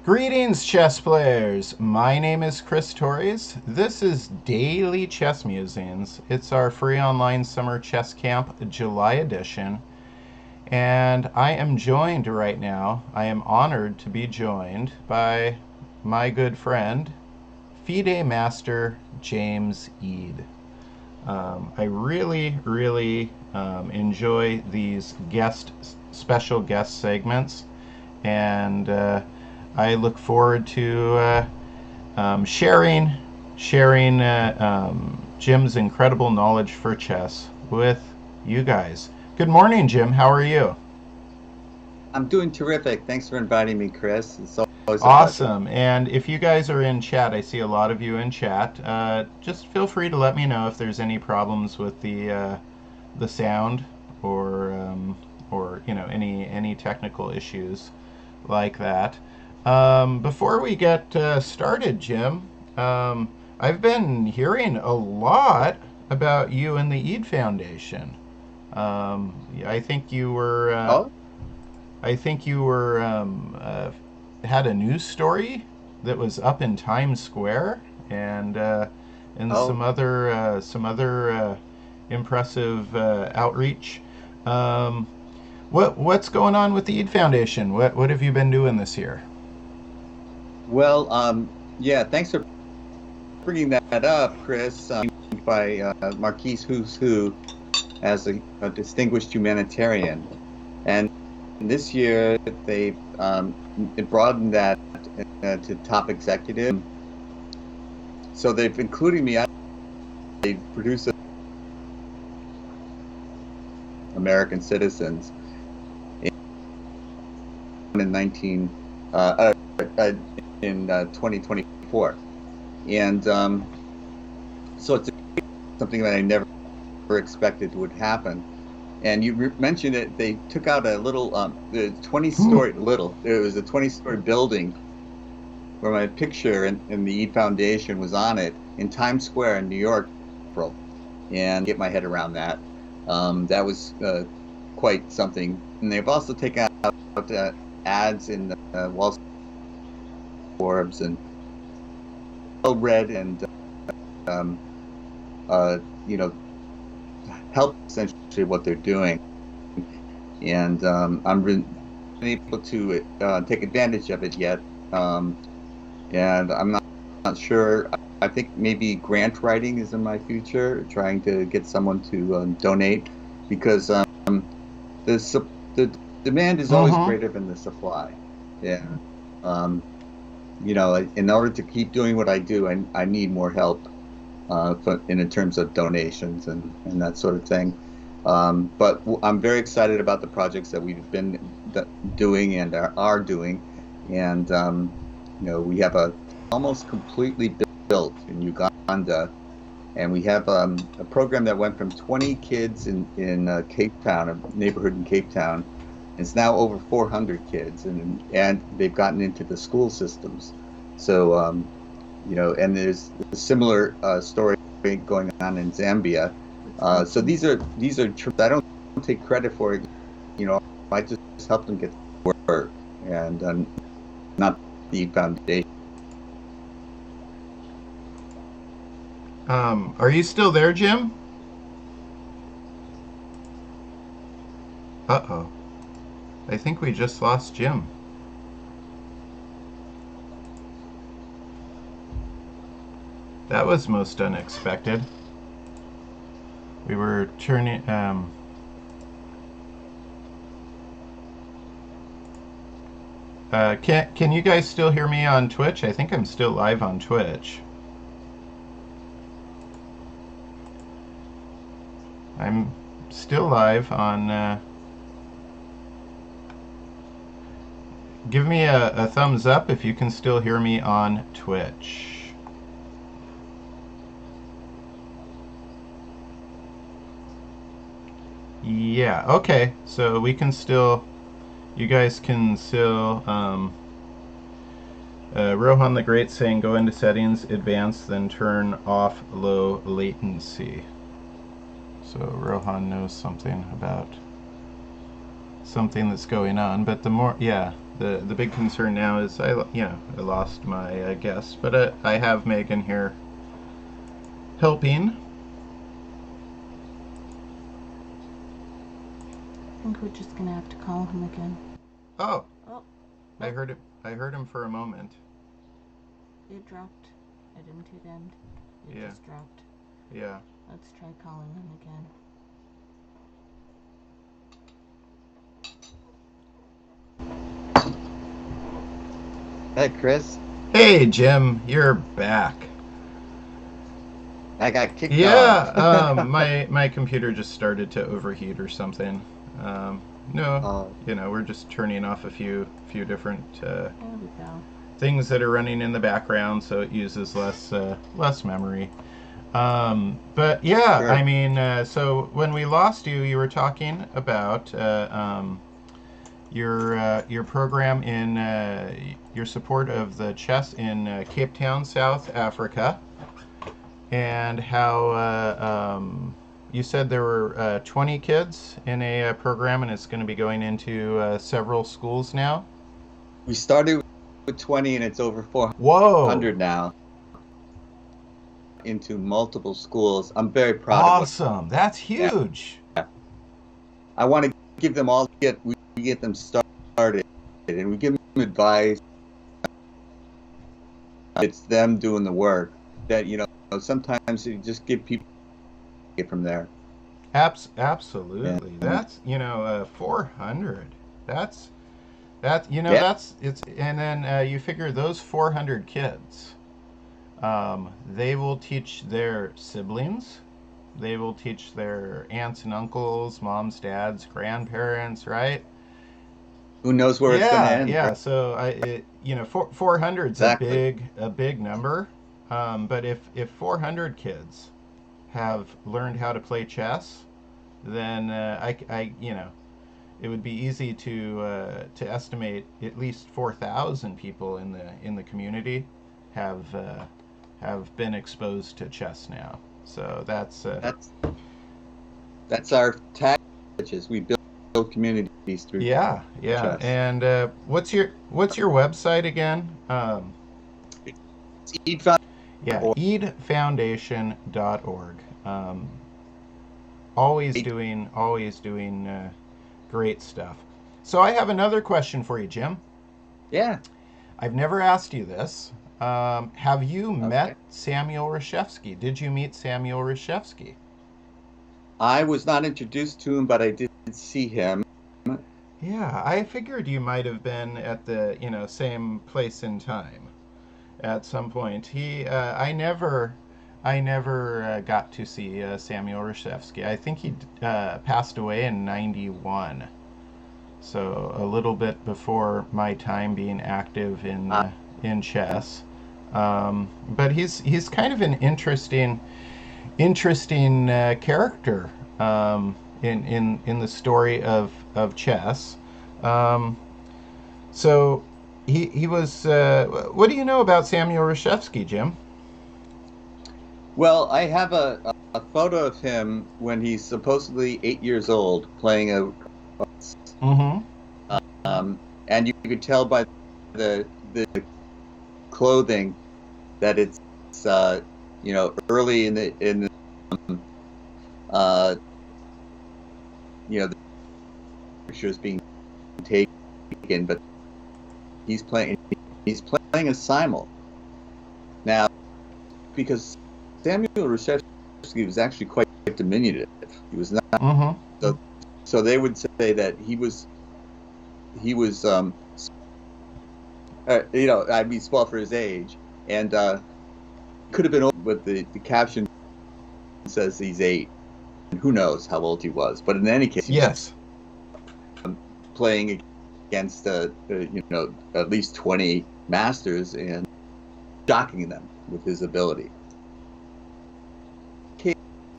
Greetings, chess players! My name is Chris Torres. This is Daily Chess Musings. It's our free online summer chess camp July edition. And I am joined right now, I am honored to be joined by my good friend, FIDE Master James Eade. I really enjoy these special guest segments, and I look forward to sharing Jim's incredible knowledge for chess with you guys. Good morning, Jim. How are you? I'm doing terrific. Thanks for inviting me, Chris. It's always a pleasure. Awesome. And if you guys are in chat, I see a lot of you in chat. Just feel free to let me know if there's any problems with the sound or any technical issues like that. Before we get started, Jim, I've been hearing a lot about you and the Eade Foundation. I think you were Oh, had a news story that was up in Times Square, and oh, some other impressive outreach. Um, what's going on with the Eade Foundation? What have you been doing this year? well, yeah, thanks for bringing that up, Chris. By Marquise Who's Who as a distinguished humanitarian. And this year they it broadened that to top executive. So they've included me. They produce American citizens in 19 uh, in 2024, and so it's something that I never expected would happen. And you mentioned it. They took out a little, the 20-story little. There was a 20-story building where my picture and the Eade Foundation was on it in Times Square in New York, April, and get my head around that. That was quite something. And they've also taken out ads in the Wall Street, Forbes, and well read and um, you know help essentially what they're doing. And I'm really able to take advantage of it yet. Um, and I'm not sure. I think maybe grant writing is in my future, trying to get someone to donate because the demand is always Mm-hmm. greater than the supply. Yeah. Um, in order to keep doing what I do, I need more help in terms of donations and that sort of thing. But I'm very excited about the projects that we've been doing and are doing. And, we have a almost completely built in Uganda. And we have a program that went from 20 kids in Cape Town, a neighborhood in Cape Town. It's now over 400 kids, and they've gotten into the school systems. So, and there's a similar story going on in Zambia. So I don't take credit for it. You know, I just help them get to work, and not the foundation. Are you still there, Jim? Uh-oh. I think we just lost Jim. That was most unexpected. We were turning. Can you guys still hear me on Twitch? I think I'm still live on Twitch. I'm still live on. Give me a thumbs up if you can still hear me on Twitch. Yeah, okay. So we can still. You guys can still. Rohan the Great saying go into settings, advanced, then turn off low latency. So Rohan knows something about something that's going on. But the more, yeah, the big concern now is I lost my guest, but I have Megan here helping. I think we're just gonna have to call him again. Oh, Oh, I heard it. I heard him for a moment. it dropped. It didn't hit end. It Yeah. just dropped. Yeah. Let's try calling him again. Hey, Chris. Hey, Jim, you're back. I got kicked off. Yeah, my computer just started to overheat or something. Um, no, Oh, we're just turning off a few different There we go. things that are running in the background, so it uses less memory. But yeah, I sure. mean, so when we lost you, you were talking about your program in your support of the chess in Cape Town, South Africa, and how you said there were 20 kids in a program, and it's going to be going into several schools now. We started with 20 and it's over Whoa! 400 now into multiple schools. I'm very proud of what. Awesome! That's Yeah. huge. I want to give them all we get them started and we give them advice. It's them doing the work that, sometimes you just give people get from there. Absolutely. And That's 400. That's that yeah, that's it's and then you figure those 400 kids. They will teach their siblings. They will teach their aunts and uncles, moms, dads, grandparents, right? who knows where it's going to Yeah, end? yeah. So 400's Exactly. a big number. But if 400 kids have learned how to play chess, then it would be easy to estimate at least 4,000 people in the community have have been exposed to chess now. So that's That's that's our tag. We build communities through yeah, yeah. chess. And what's your website again? It's Eade Yeah, eadfoundation.org. Always doing great stuff. So I have another question for you, Jim. Yeah. I've never asked you this. Have you met Okay. Samuel Reshevsky? Did you meet Samuel Reshevsky? I was not introduced to him, but I did see him. Yeah, I figured you might have been at the same place in time at some point. I never got to see Samuel Reshevsky. I think he passed away in '91, so a little bit before my time being active Uh, in chess. But he's kind of an interesting character in the story of chess. Um, so he was. What do you know about Samuel Reshevsky, Jim? well, I have a photo of him when he's supposedly 8 years old playing a Mm-hmm. and you could tell by the clothing that it's early in the uh the pictures being taken, but he's playing he's playing a simul now because Samuel Reshevsky was actually quite diminutive. He was not Mm-hmm. so, so they would say that he was I'd be small for his age, and could have been old, but the caption says he's 8, and who knows how old he was. But in any case, he was Yes. playing against at least 20 masters and shocking them with his ability. Came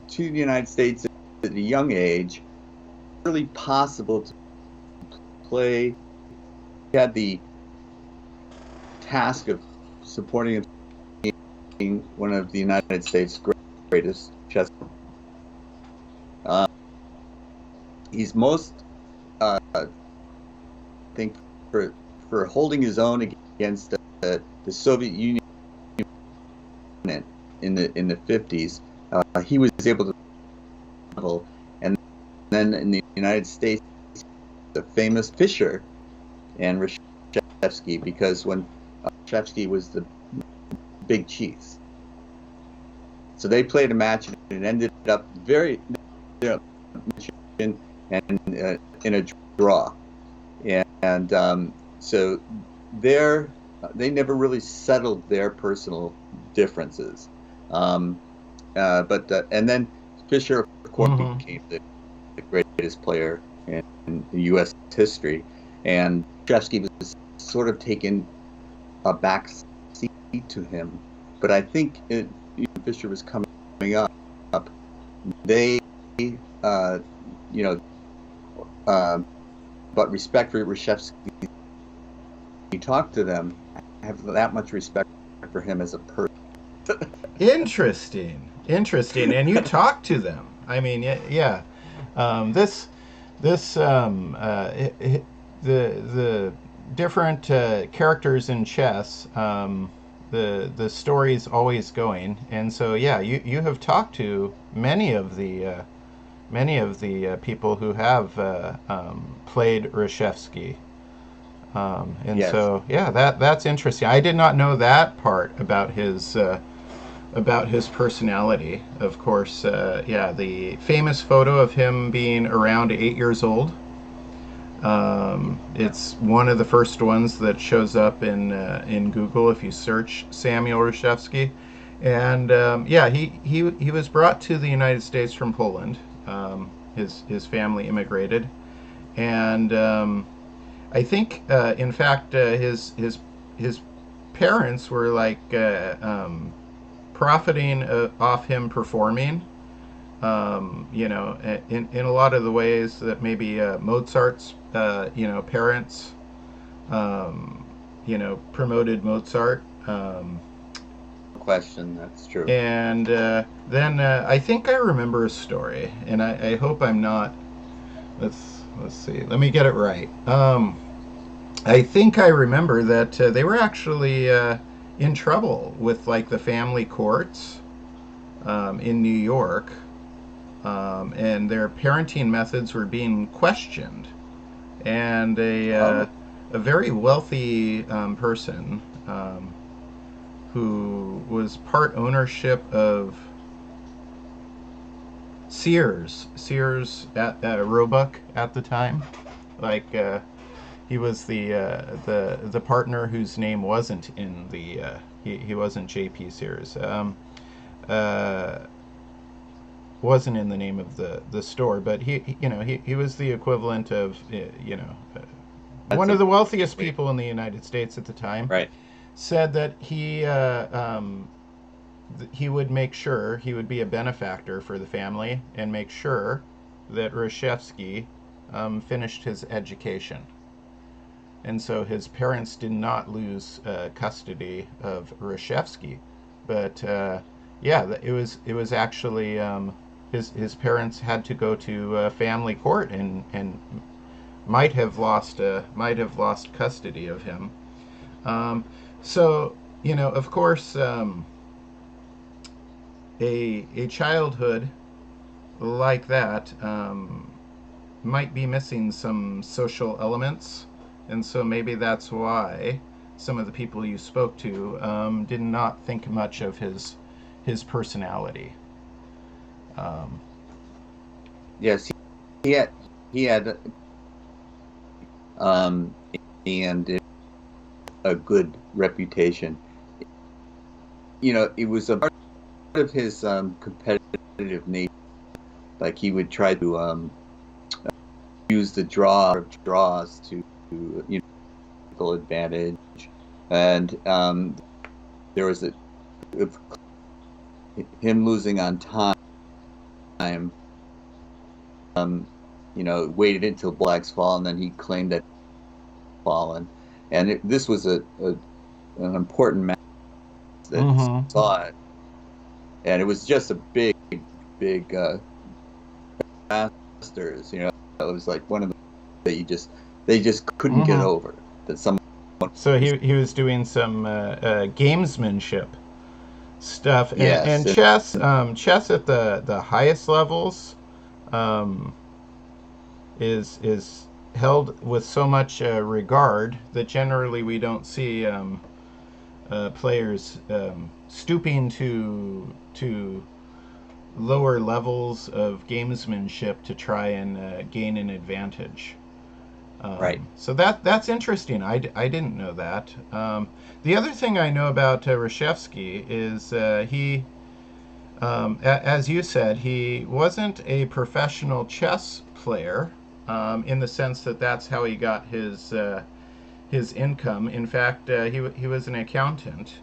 to the United States at a young age, really possible to play. He had the task of supporting him being one of the United States' greatest chess. Uh, he's most, I think, for holding his own against the Soviet Union in the 50s. He was able to travel, and then in the United States, the famous Fischer and Reshevsky, because when Reshevsky was the big chiefs, so they played a match and it ended up very and in a draw, and so they never really settled their personal differences. And then Fischer, of course, became the greatest player in U.S. history, and Reshevsky was sort of taken a back seat to him. But I think Fischer was coming up. They, but respect for Reshevsky. You talk to them, I have that much respect for him as a person. Interesting. And you talk to them. I mean, yeah. The different characters in chess. The story's always going, and so yeah, you have talked to many of the people who have played Reshevsky. And Yes. so yeah, that's interesting. I did not know that part about his personality. Of course, yeah, the famous photo of him being around 8 years old. It's one of the first ones that shows up in Google if you search Samuel Reshevsky, and yeah, he was brought to the United States from Poland. His family immigrated, and I think in fact his parents were like profiting off him performing. In a lot of the ways that maybe Mozart's, parents, promoted Mozart. Question, that's true. And then I think I remember a story, and I hope I'm not. Let's see. Let me get it right. I think I remember that they were actually in trouble with like the family courts in New York. And their parenting methods were being questioned. And a very wealthy person who was part ownership of Sears at Roebuck at the time. Like he was the partner whose name wasn't in the he wasn't J.P. Sears. Wasn't in the name of the store, but he was the equivalent of one of the wealthiest people in the United States at the time. Right. Said that he would make sure he would be a benefactor for the family and make sure that Reshevsky finished his education, and so his parents did not lose custody of Reshevsky, but yeah, it was actually. His parents had to go to family court and might have lost custody of him. So of course, a childhood like that might be missing some social elements, and so maybe that's why some of the people you spoke to did not think much of his personality. Yes, he had and a good reputation. It was a part of his competitive nature. Like he would try to use the draws to advantage, and there was him losing on time. Waited until blacks fall, and then he claimed that fallen. And this was an important match that saw it, and it was just a big masters. It was like one of the that they just couldn't get over, that someone So he was doing some gamesmanship stuff, Yes, and chess at the highest levels um, is held with so much regard that generally we don't see players stooping to lower levels of gamesmanship to try and gain an advantage. right. So that's interesting. I didn't know that. The other thing I know about Reshevsky is as you said, he wasn't a professional chess player in the sense that that's how he got his income. In fact, he was an accountant.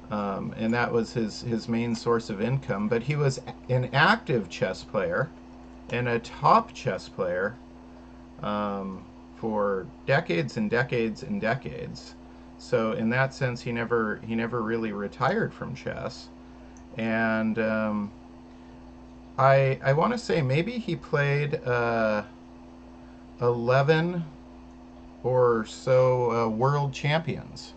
Um, and that was his main source of income. But he was an active chess player and a top chess player for decades and decades and decades. So in that sense, he never really retired from chess. And I want to say maybe he played 11 or so world champions,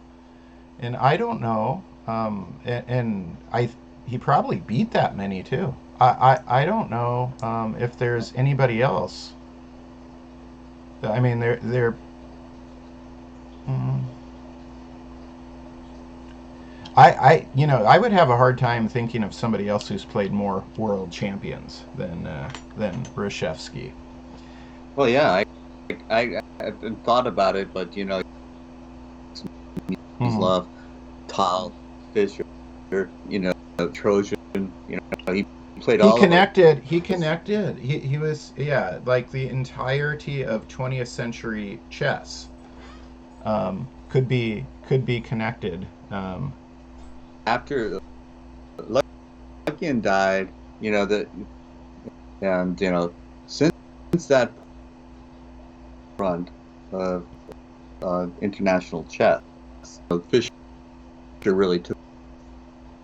and I don't know. And I he probably beat that many too. I don't know if there's anybody else. I mean, they're mm, I would have a hard time thinking of somebody else who's played more world champions than Reshevsky. Well, yeah, I haven't thought about it, but he's Hmm. love Tal, Fisher, you know, Trojan, he played He all of them. connected. He connected. He was, yeah, like the entirety of 20th century chess could be connected. After Luckian died, and since that front of international chess, Fisher really took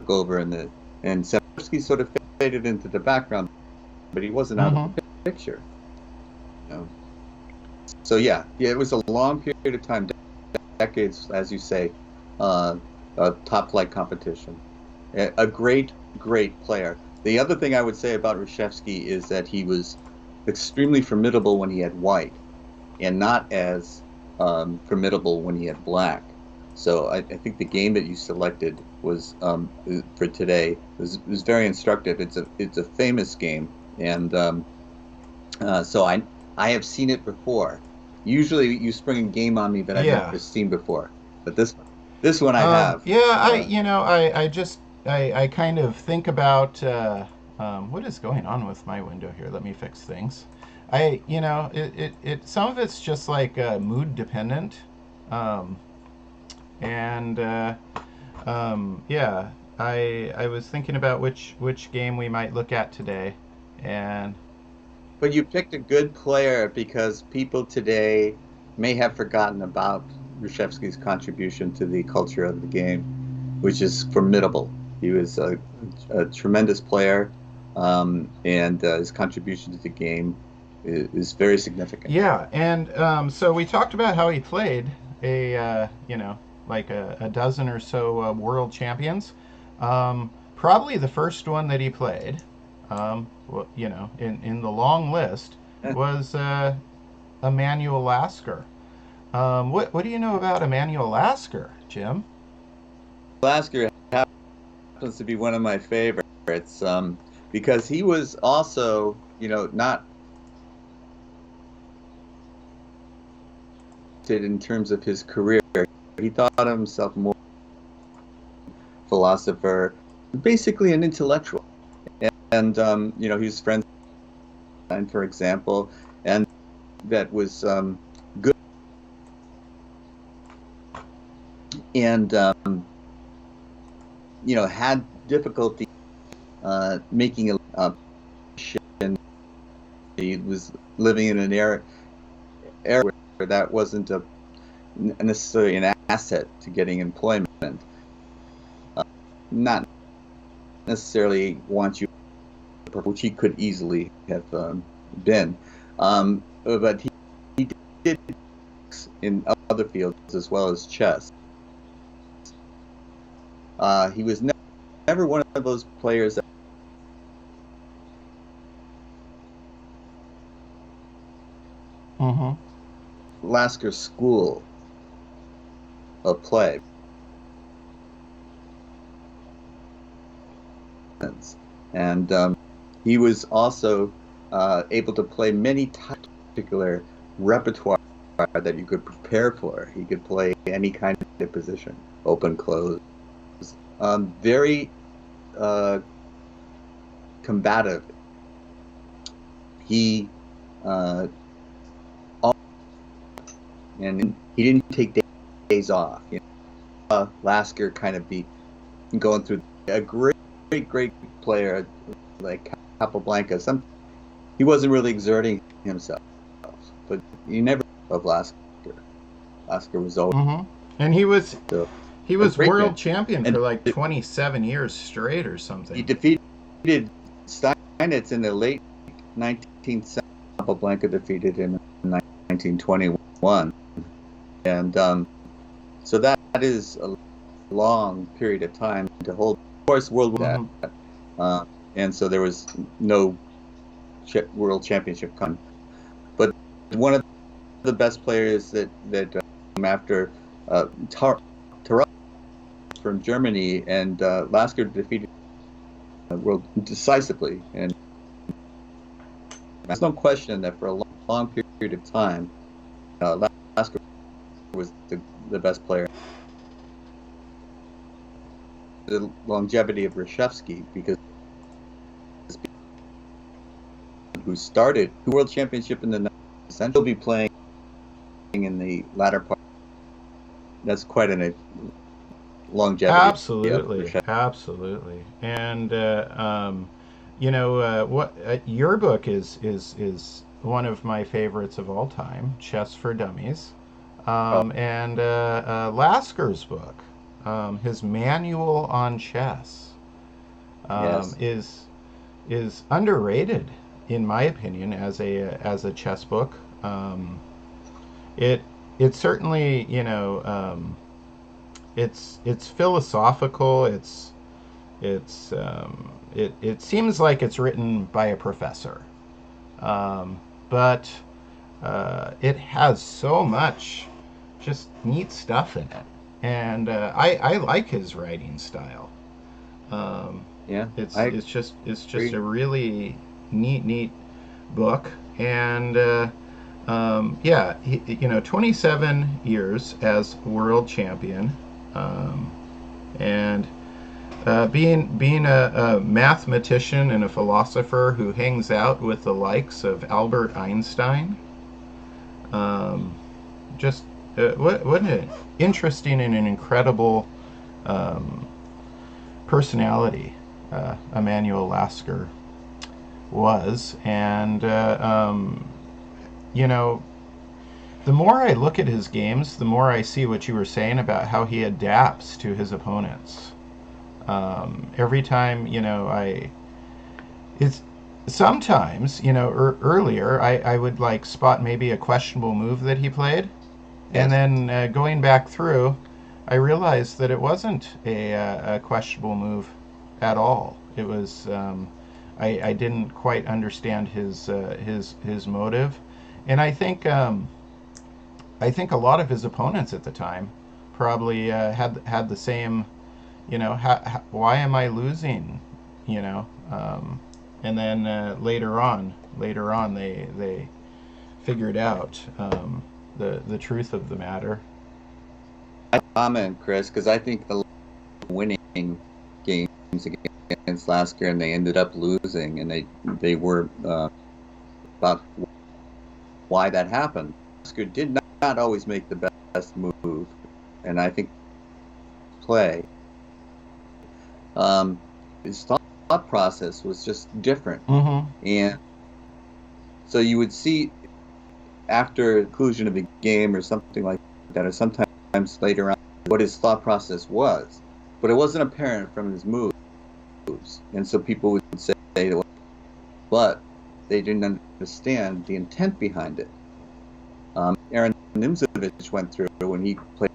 over, and Seversky sort of faded into the background, but he wasn't out of Hmm. the picture. You know? So yeah, it was a long period of time, decades, as you say, uh, top flight competition. A great, great player. The other thing I would say about Reshevsky is that he was extremely formidable when he had white, and not as formidable when he had black. So I think the game that you selected was for today was very instructive. It's a famous game, and so I have seen it before. Usually, you spring a game on me that I've Yeah. never seen before, but this one I have. Yeah. I Uh, you know I just I kind of think about what is going on with my window here. Let me fix things. It some of it's just like mood dependent. Um, and yeah, I was thinking about which game we might look at today, and but you picked a good player because people today may have forgotten about Reshevsky's contribution to the culture of the game, which is formidable. He was a tremendous player, and his contribution to the game is very significant. yeah, and so we talked about how he played like a dozen or so world champions. Probably the first one that he played, in the long list was Emmanuel Lasker. What do you know about Emmanuel Lasker, Jim? Lasker happens to be one of my favorites because he was also, not in terms of his career. He thought of himself more philosopher, basically an intellectual. And he was friends, for example, and that was good and, had difficulty making a and he was living in an era where that wasn't necessarily an asset to getting employment. Not necessarily want you, which he could easily have been. But he did in other fields as well as chess. He was never one of those players that Mm-hmm. Lasker's school of play. And he was also able to play many particular repertoire that you could prepare for. He could play any kind of position, open, close. Very combative. He and he didn't take days off. Lasker kind of be going through a great player like Capablanca. He wasn't really exerting himself, but you never of Lasker. Lasker was always Mm-hmm. And he was great world man. champion And for like 27 years straight or something. he defeated Steinitz in the late 19th century. Capablanca defeated him in 1921, and so that is a long period of time to hold. Of course, World War that, and so there was no World Championship come. But one of the best players that after Tarot from Germany, and Lasker defeated world decisively, and there's no question that for a long period of time, Lasker was the best player. The longevity of Reshevsky, because who started the World Championship in the 19th century, will be playing in the latter part. That's quite a longevity. Absolutely. And your book is one of my favorites of all time, Chess for Dummies, and Lasker's book, his Manual on Chess, Yes. is underrated in my opinion as a chess book. It certainly it's philosophical. It seems like it's written by a professor, but it has so much just neat stuff in it, and I like his writing style. It's just a really neat book, and 27 years as world champion, and being a mathematician and a philosopher who hangs out with the likes of Albert Einstein. Just what an interesting and an incredible personality Emanuel Lasker was, and the more I look at his games, the more I see what you were saying about how he adapts to his opponents. Every time, it's sometimes, earlier I would like spot maybe a questionable move that he played, and then going back through, I realized that it wasn't a questionable move at all. It was I didn't quite understand his motive, and I think a lot of his opponents at the time probably had the same, why am I losing, and then later on they figured out the truth of the matter. Comment, Chris, because I think the winning games against Lasker, and they ended up losing, and they were about why that happened. Lasker did not always make the best move, and I think play. His thought process was just different, and so you would see after conclusion of the game or something like that, or sometimes later on, what his thought process was, but it wasn't apparent from his moves, and so people would say, but they didn't understand the intent behind it. Aaron Nimzovich went through when he played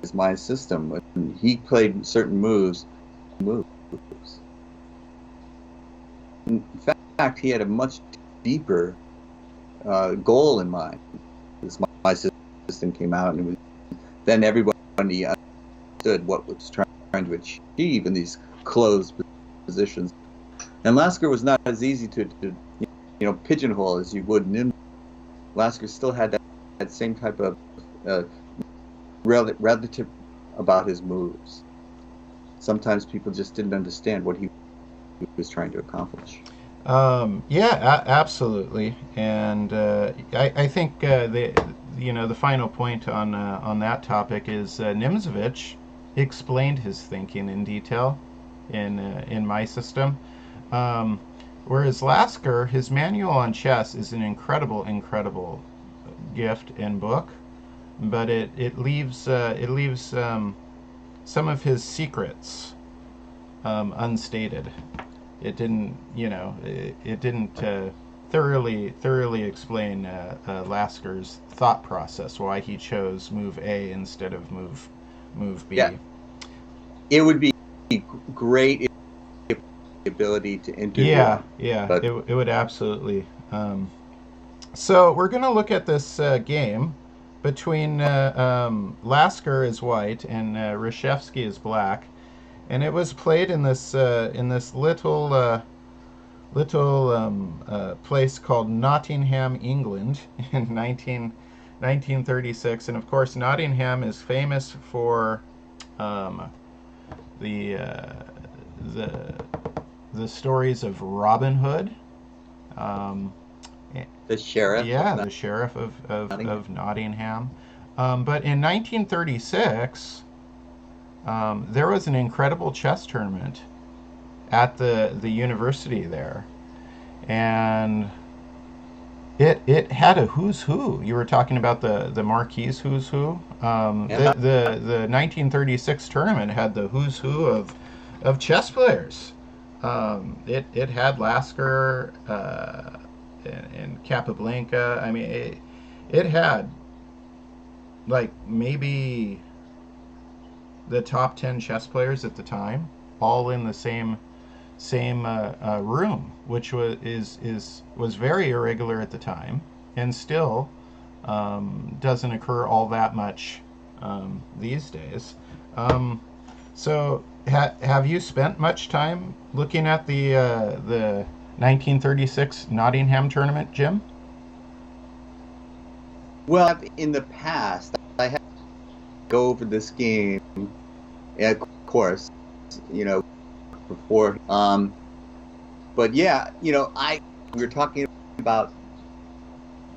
his my system. When he played certain moves. In fact, he had a much deeper goal in mind. This my system came out, and it was, then everybody understood what was trying to achieve in these closed positions. And Lasker was not as easy to pigeonhole as you would Nim. Lasker still had that same type of relative about his moves. Sometimes people just didn't understand what he was trying to accomplish. Yeah, absolutely. And I think the final point on that topic is Nimzovich explained his thinking in detail in my system. Whereas Lasker, his manual on chess is an incredible gift and book, but it leaves some of his secrets unstated. It didn't thoroughly explain Lasker's thought process, why he chose move A instead of move B. Yeah, it would be great if the ability to interview. Yeah, but it would absolutely. So we're going to look at this game between Lasker is white and Reshevsky is black, and it was played in this little place called Nottingham, England, in 1936. And of course, Nottingham is famous for the the stories of Robin Hood. Um, the sheriff. Yeah, the sheriff of Nottingham. But in 1936, there was an incredible chess tournament at the university there, and it had a who's who. You were talking about the Marquis who's who. The 1936 tournament had the who's who of chess players. It had Lasker and Capablanca. I mean, it had like maybe the top 10 chess players at the time, all in the same room, which was very irregular at the time, and still doesn't occur all that much these days. So, have you spent much time looking at the 1936 Nottingham tournament, Jim? Well, in the past, I had to go over this game, of course, before. But yeah, we were talking about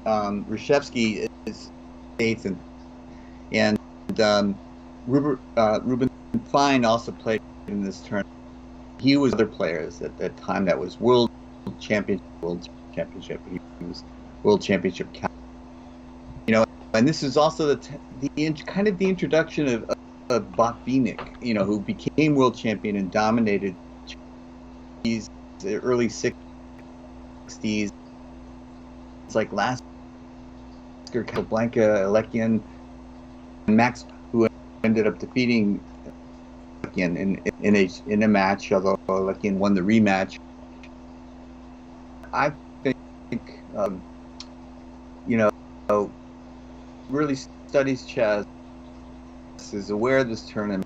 Reshevsky is States and Ruben Fine also played in this tournament. He was other players at that time. That was world championship. He was world championship captain. And this is also the kind of the introduction of Botvinnik, who became world champion and dominated these early 60s. It's like Lasker, Capablanca, Alekian, and Max, who ended up defeating Alekian in a match, although Alekian won the rematch. I think, really studies chess, is aware of this tournament.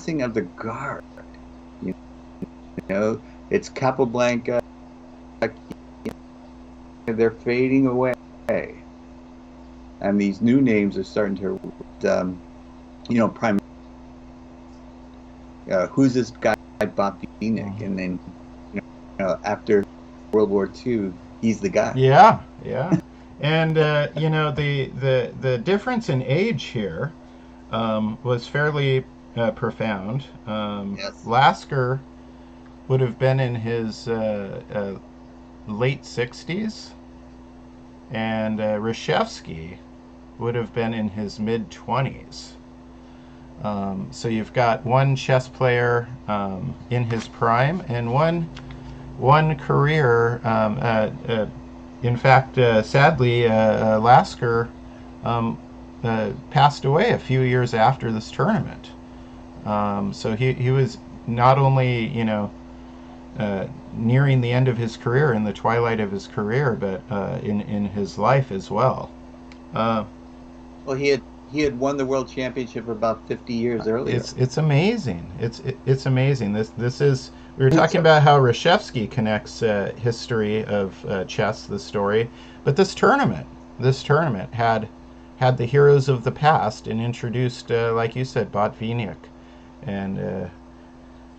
Of the guard, it's Capablanca. They're fading away, and these new names are starting to, prime. Who's this guy, Botvinnik? And then, after World War II, he's the guy. Yeah. And the difference in age here was fairly profound. Yes. Lasker would have been in his late 60s, and Reshevsky would have been in his mid 20s. So you've got one chess player in his prime and one career in fact, sadly, Lasker passed away a few years after this tournament. So he was not only, nearing the end of his career, in the twilight of his career, but in his life as well. Uh, Well, he had won the world championship about 50 years earlier. it's amazing. It's amazing. This is we were talking So, about how Reshevsky connects history of chess, the story, but this tournament had the heroes of the past and introduced, like you said, Botvinnik, and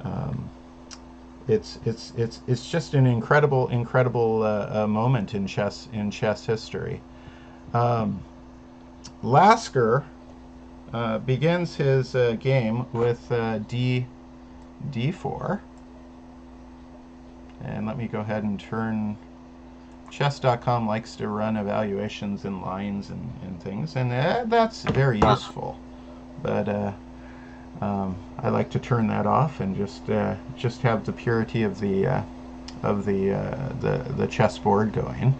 um, it's just an incredible moment in chess history. Um, Lasker begins his game with d4, and let me go ahead and turn. Chess.com likes to run evaluations in lines and things, and that's very useful. But I like to turn that off and just have the purity of the chessboard going.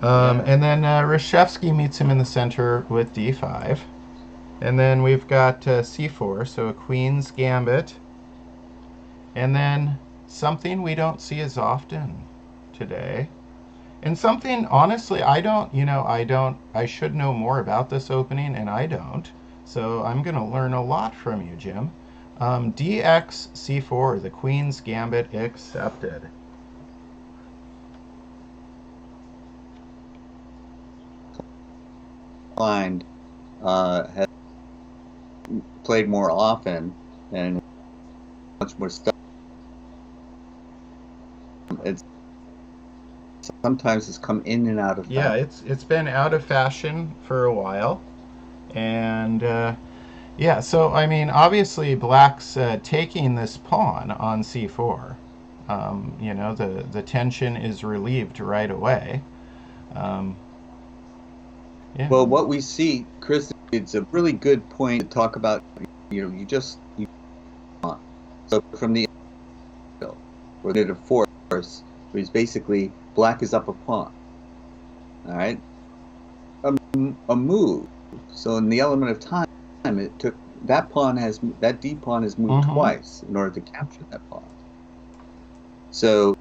yeah. And then Reshevsky meets him in the center with d5. And then we've got c4, so a queen's gambit. And then something we don't see as often today. And something, honestly, I should know more about this opening, and I don't. So I'm going to learn a lot from you, Jim. DX c4, the queen's gambit accepted. Blind has played more often and much more stuff. It's sometimes it's come in and out of Yeah, fashion. it's been out of fashion for a while, and yeah. So I mean, obviously, Black's taking this pawn on c4. The tension is relieved right away. Um, yeah. Well, what we see, Chris, it's a really good point to talk about. You so from the where they're the force, is basically Black is up a pawn. All right, a move. So in the element of time, it took that D pawn has moved Mm-hmm. twice in order to capture that pawn. So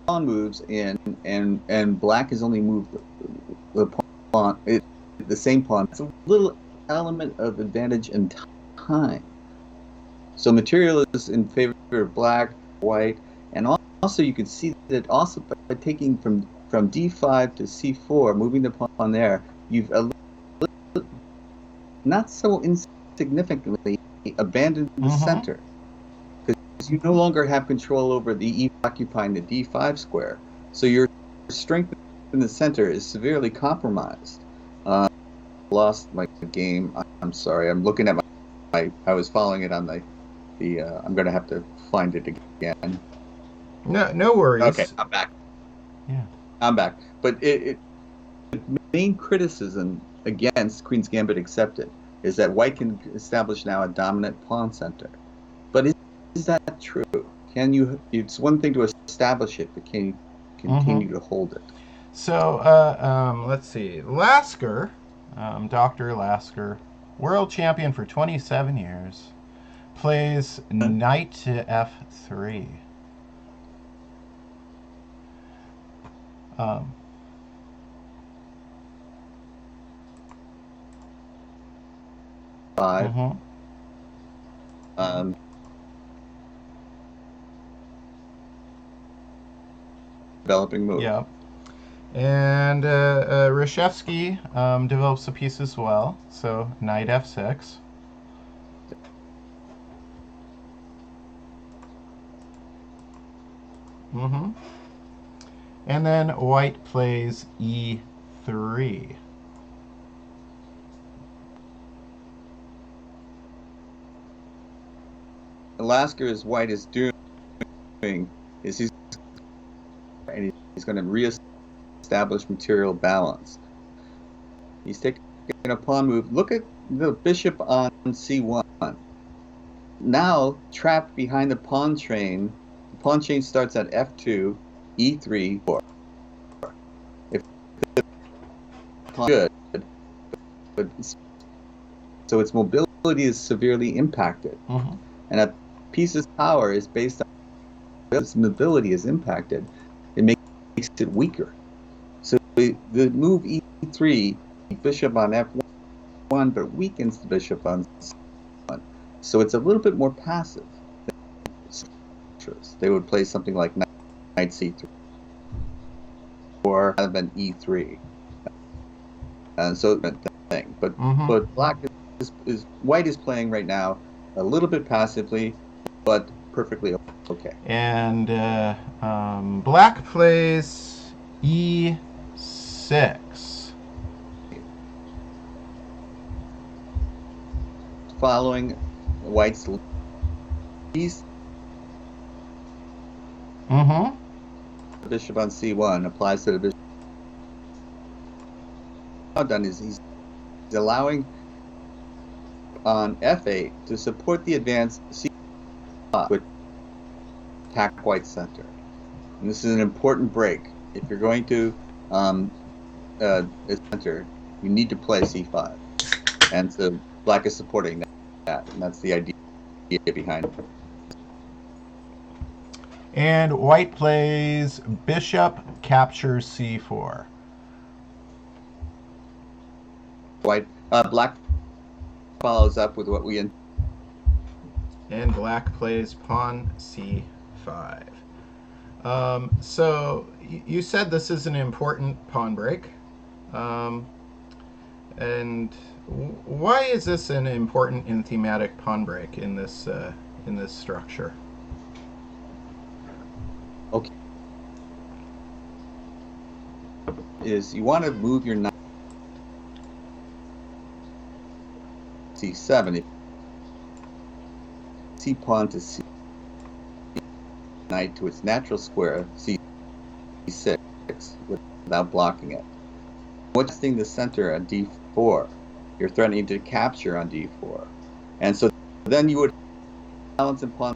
pawn moves in, and Black has only moved the pawn, the same pawn. It's a little element of advantage and time. So material is in favor of Black, White, and also you can see that also by taking from D5 to C4, moving the pawn there, you've not so insignificantly abandoned the Mm-hmm. center, because you no longer have control over the E occupying the D5 square. So your strength in the center is severely compromised. Lost my game. I'm sorry. I'm looking at I was following it on the. I'm going to have to find it again. No Okay, worries. I'm back. Yeah. I'm back. But the main criticism against Queen's Gambit accepted is that White can establish now a dominant pawn center. But is that true? Can you? It's one thing to establish it, but can you Mm-hmm. continue to hold it? So let's see. Lasker, Dr. Lasker, world champion for 27 years, plays knight to f3. Um, Five. mm-hmm. Um, Developing move. Yeah. And Reshevsky develops a piece as well. So knight f6. Mm-hmm. And then White plays e3. Alaska is White is doing is he's going to reestablish material balance. He's taking a pawn move. Look at the bishop on c1. Now trapped behind the pawn chain. The pawn chain starts at f2, e3, 4. If pawn good, but so its mobility is severely impacted. Mm-hmm. And a piece's power is based on its mobility is impacted. It makes it weaker. So the move e3, bishop on f1, but weakens the bishop on c1. So it's a little bit more passive. They would play something like knight c3 or have an e3. And so thing. But black is white is playing right now a little bit passively, but perfectly okay. And black plays e6. Following white's piece, Mm-hmm. the bishop on c1 applies to the bishop. Now done is he's allowing on f8 to support the advance c5 to attack white's center. And this is an important break. If you're going to center, you need to play c5. And so black is supporting that, and that's the idea behind it. And white plays bishop captures c4. Black follows up with what we and black plays pawn c5. So you said this is an important pawn break. And why is this an important and thematic pawn break in this structure? Okay. Is you want to move your knight c7. If c pawn to c knight to its natural square c6 without blocking it. What's the center on d4? You're threatening to capture on d4, and so then you would balance in pawn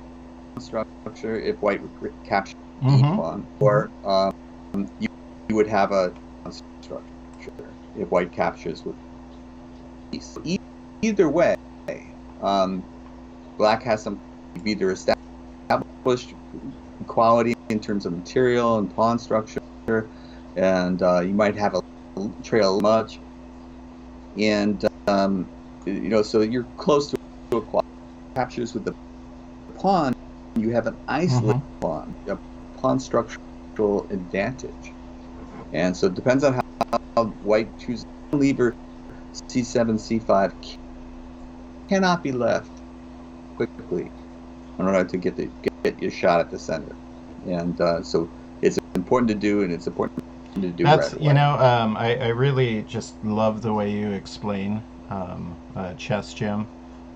structure if white would capture e pawn, or you would have a structure if white captures with piece. Either way, black has some either established equality in terms of material and pawn structure, and you might have a trail much, and so you're close to equality. Captures with the pawn, you have an isolated pawn, a pawn structural advantage, and so it depends on how white chooses. Lever c7, c5 cannot be left quickly in order to get your shot at the center, and so it's important to do, and it's important to do. That's right away. I really just love the way you explain chess, Jim,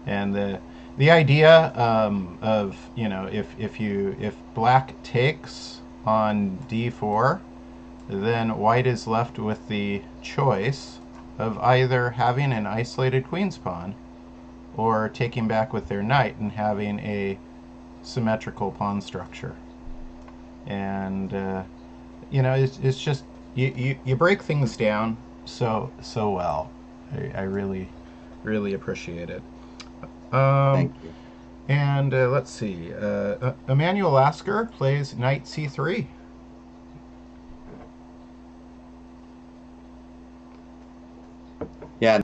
and the idea of if black takes on d4, then white is left with the choice of either having an isolated queen's pawn or taking back with their knight and having a symmetrical pawn structure. And it's just you break things down so well. I really appreciate it. Thank you. And let's see. Emmanuel Lasker plays knight c3. Yeah.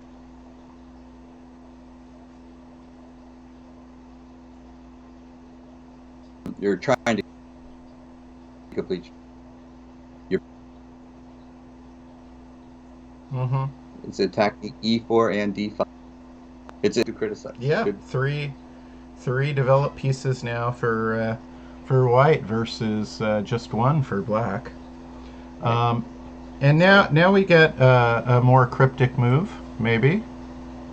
You're trying to complete your. It's attacking e4 and d5. It's to criticize. Yeah, good. three developed pieces now for white versus just one for black. And now we get a more cryptic move, maybe.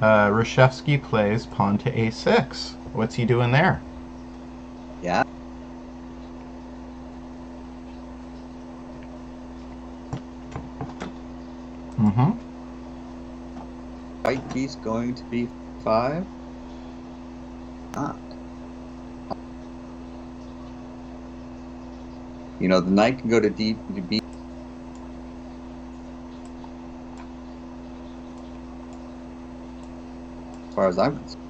Reshevsky plays pawn to a6. What's he doing there? Yeah. White piece going to b5? Not. The knight can go to b. far as I'm concerned.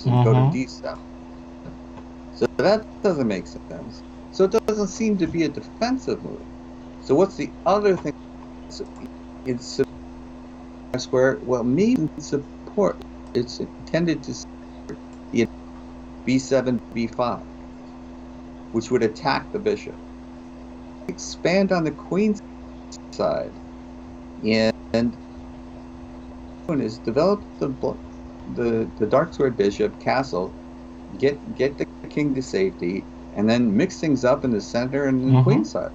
And go to Mm-hmm. D7. So that doesn't make sense. So it doesn't seem to be a defensive move. So what's the other thing? It's square. Well, maybe support. It's intended to support the B7, B5, which would attack the bishop. Expand on the queen's side, and is develop the dark squared bishop castle, get the king to safety, and then mix things up in the center and the queen side.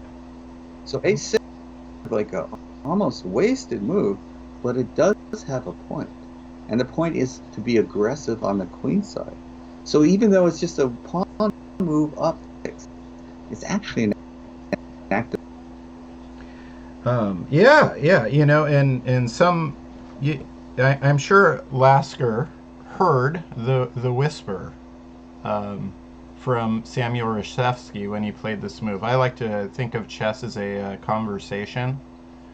So A6 is like a almost wasted move, but it does have a point, and the point is to be aggressive on the queen side. So even though it's just a pawn move up, it's actually an active. Yeah. You know, and some, I'm sure Lasker heard the whisper from Samuel Reshevsky when he played this move. I like to think of chess as a conversation,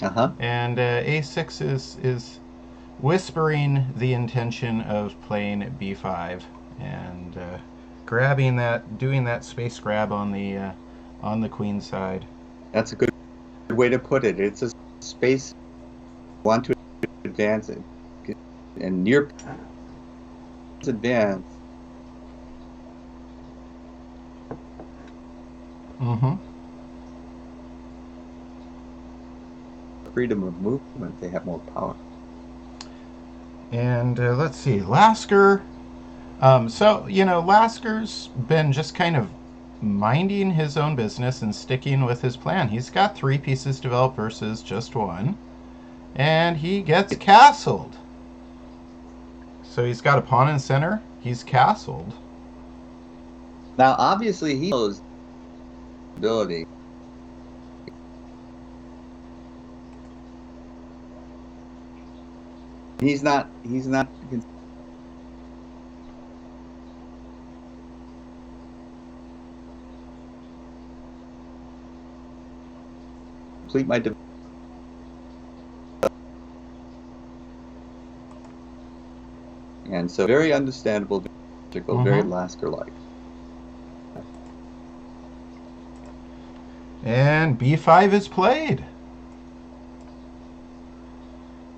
and A6 is whispering the intention of playing B5 and doing that space grab on the queen side. That's a good way to put it. It's a space you want to advance it, and near advance. Freedom of movement, they have more power. And let's see, Lasker. So, you know, Lasker's been just kind of minding his own business and sticking with his plan. He's got 3 pieces developed versus just 1. And he gets castled. So he's got a pawn in center. He's castled. Now, obviously, he knows ability. He's not complete my and so very understandable, very Lasker-like. And B5 is played.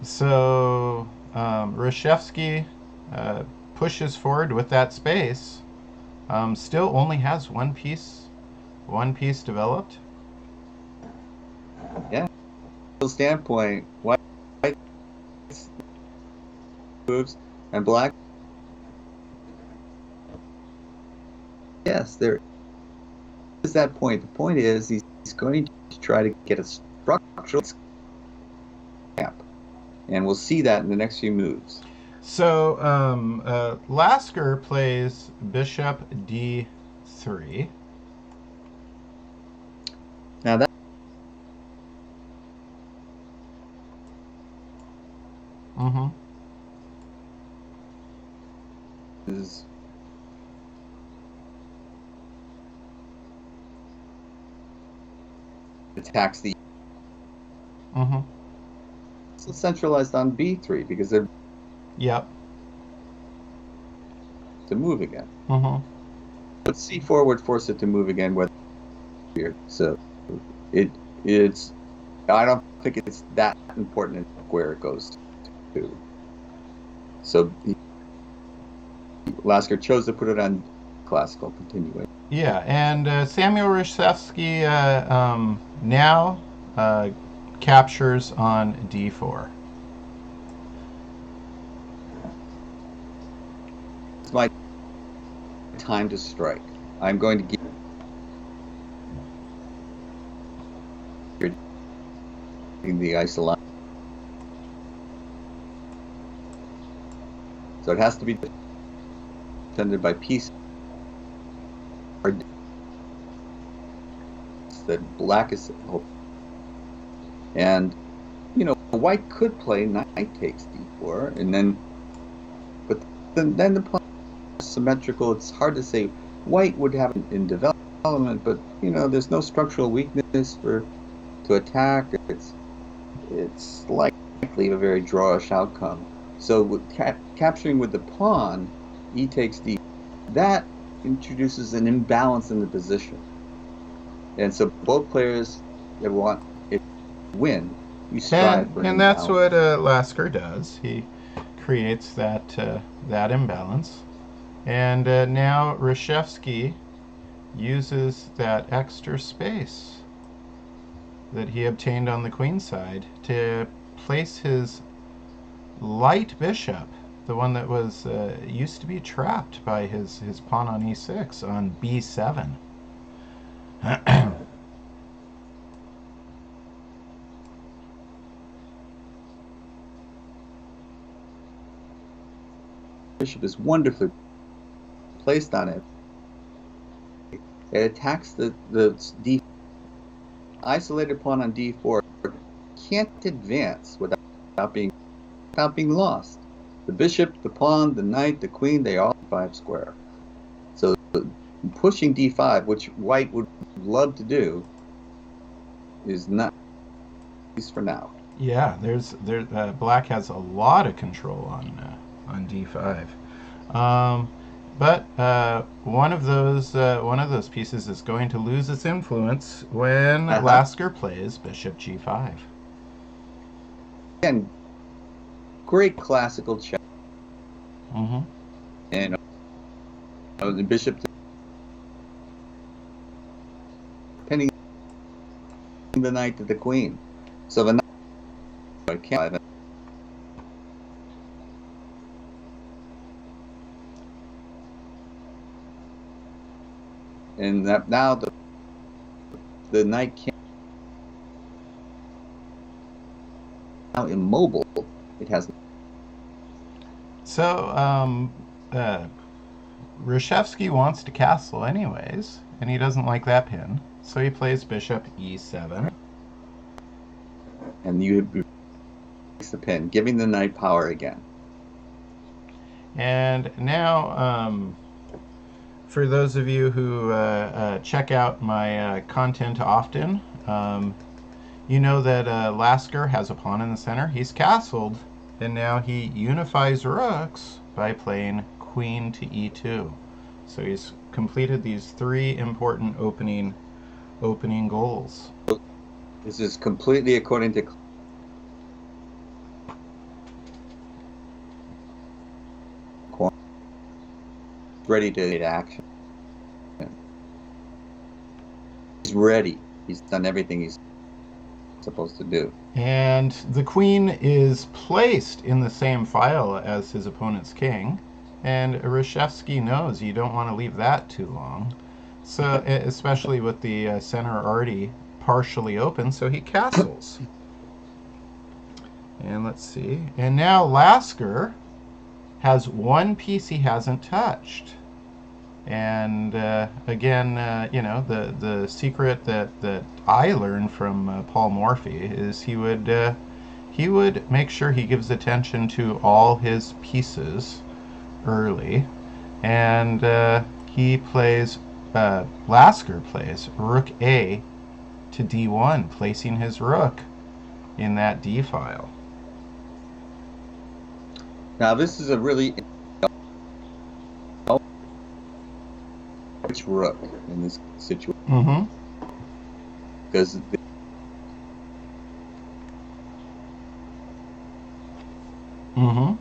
So Reshevsky pushes forward with that space. Still only has one piece developed. Yeah. From a standpoint, white moves and black. Yes, there is that point. The point is he's going to try to get a structural camp, and we'll see that in the next few moves. So Lasker plays bishop d3. Now that is attacks the so centralized on b3 because they're to move again. But c4 would force it to move again. Whether so it's I don't think it's that important where it goes to. So Lasker chose to put it on classical continuation. Yeah, and Samuel Reshevsky now captures on d4. It's my time to strike. I'm going to give the isolation. So it has to be defended by peace. That black is and you know white could play knight takes d4 and then but then the pawn is symmetrical. It's hard to say white would have it in development, but you know there's no structural weakness to attack. It's like likely a very drawish outcome. So with capturing with the pawn, e takes d. That introduces an imbalance in the position. And so both players that want it to win, you strive for an And that's imbalance. what Lasker does. He creates that imbalance. And now Reshevsky uses that extra space that he obtained on the queen side to place his light bishop, the one that was used to be trapped by his pawn on e6, on b7. Bishop is wonderfully placed on it. It attacks the d. Isolated pawn on d4 can't advance without being lost. The bishop, the pawn, the knight, the queen, they all 5 square. So pushing d5, which white would love to do, is not, at least for now. Yeah, black has a lot of control on d5. But one of those pieces is going to lose its influence when Lasker plays bishop g5. Again, great classical chess. Mm-hmm. And the bishop pinning the knight to the queen. So the knight can't. And that now the knight can't. Now immobile. It has. So Reshevsky wants to castle anyways, and he doesn't like that pin, so he plays bishop e7. And you the pin, giving the knight power again. And now, for those of you who check out my content often, you know that Lasker has a pawn in the center. He's castled, and now he unifies rooks by playing queen to e2. So he's completed these 3 important opening goals. This is completely according to ready to get action. He's ready. He's done everything he's supposed to do. And the queen is placed in the same file as his opponent's king, and Reshevsky knows you don't want to leave that too long. So, especially with the center already partially open, so he castles. And let's see. And now Lasker has one piece he hasn't touched. And again, the secret that I learned from Paul Morphy is he would make sure he gives attention to all his pieces early, and Lasker plays rook a to d1, placing his rook in that d file. Now this is a really which rook in this situation. Mm-hmm. Because Mm-hmm.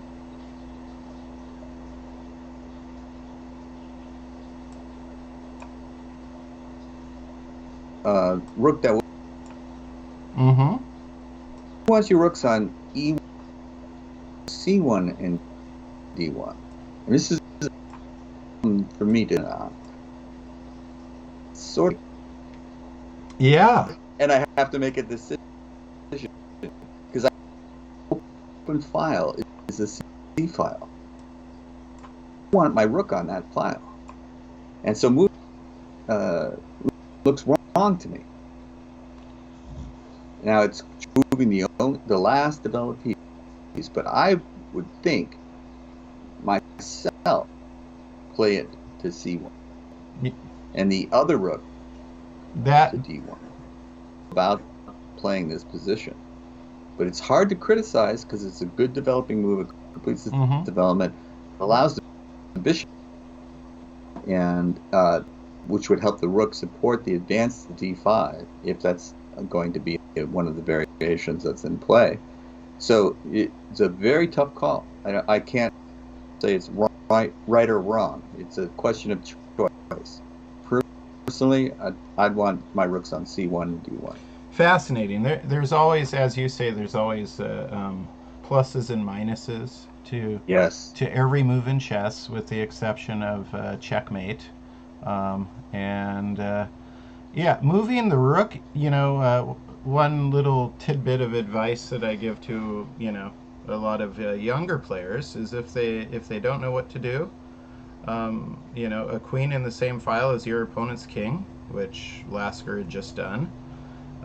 Rook that Mm-hmm. wants your rooks on e1, c1, and d1. And this is for me to sort of, Yeah. and I have to make a decision because I open file is a C file. I want my rook on that file, and so move looks wrong to me. Now it's moving the last developed piece, but I would think myself play it to c1, and the other rook to d1. About playing this position. but it's hard to criticize because it's a good developing move. It completes its Mm-hmm. development, allows the bishop, and which would help the rook support the advance to d5 if that's going to be one of the variations that's in play. So it's a very tough call. I can't say it's right or wrong. It's a question of choice. Personally, I'd want my rooks on c1 and d1. Fascinating. There's always, as you say, there's always pluses and minuses Yes. to every move in chess, with the exception of checkmate. And yeah, moving the rook. One little tidbit of advice that I give to a lot of younger players is if they don't know what to do, a queen in the same file as your opponent's king, which Lasker had just done.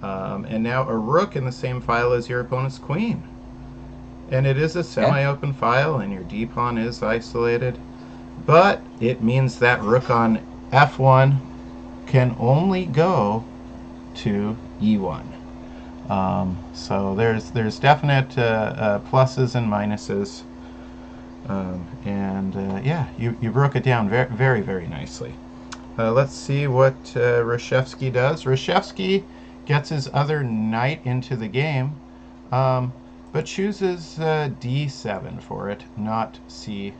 And now a rook in the same file as your opponent's queen. And it is a Yeah. semi-open file, and your d-pawn is isolated. But it means that rook on f1 can only go to e1. So there's definite pluses and minuses. And yeah, you broke it down very, very, very nicely. Let's see what Reshevsky does. Reshevsky gets his other knight into the game, but chooses d7 for it, not c6.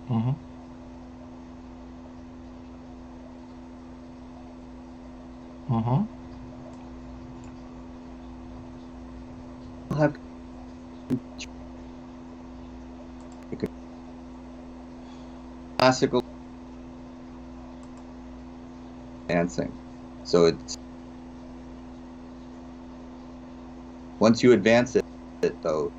Mm-hmm. Mm-hmm. Have classical dancing. So it's once you advance it though,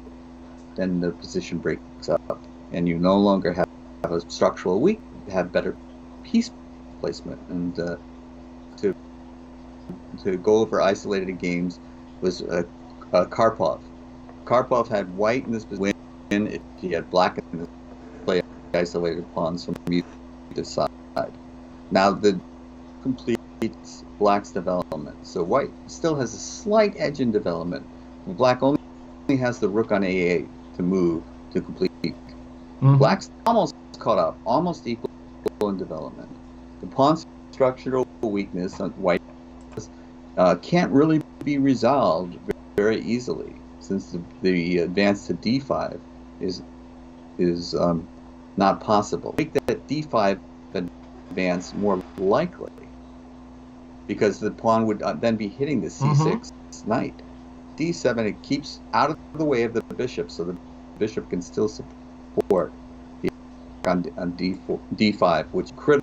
then the position breaks up, and you no longer have a structural weak. You have better piece placement. And to go over isolated games was Karpov. Karpov had white in this position. If he had black in this play, isolated pawns from either side. Now the completes black's development. So white still has a slight edge in development. Black only has the rook on a8 to move to complete. Mm-hmm. Black's almost caught up, almost equal in development. The pawn structural weakness on white can't really be resolved very easily, since the advance to d5 is not possible. Make that d5 advance more likely, because the pawn would then be hitting the c6 knight. d7, it keeps out of the way of the bishop, so the bishop can still support the on d5, which critical.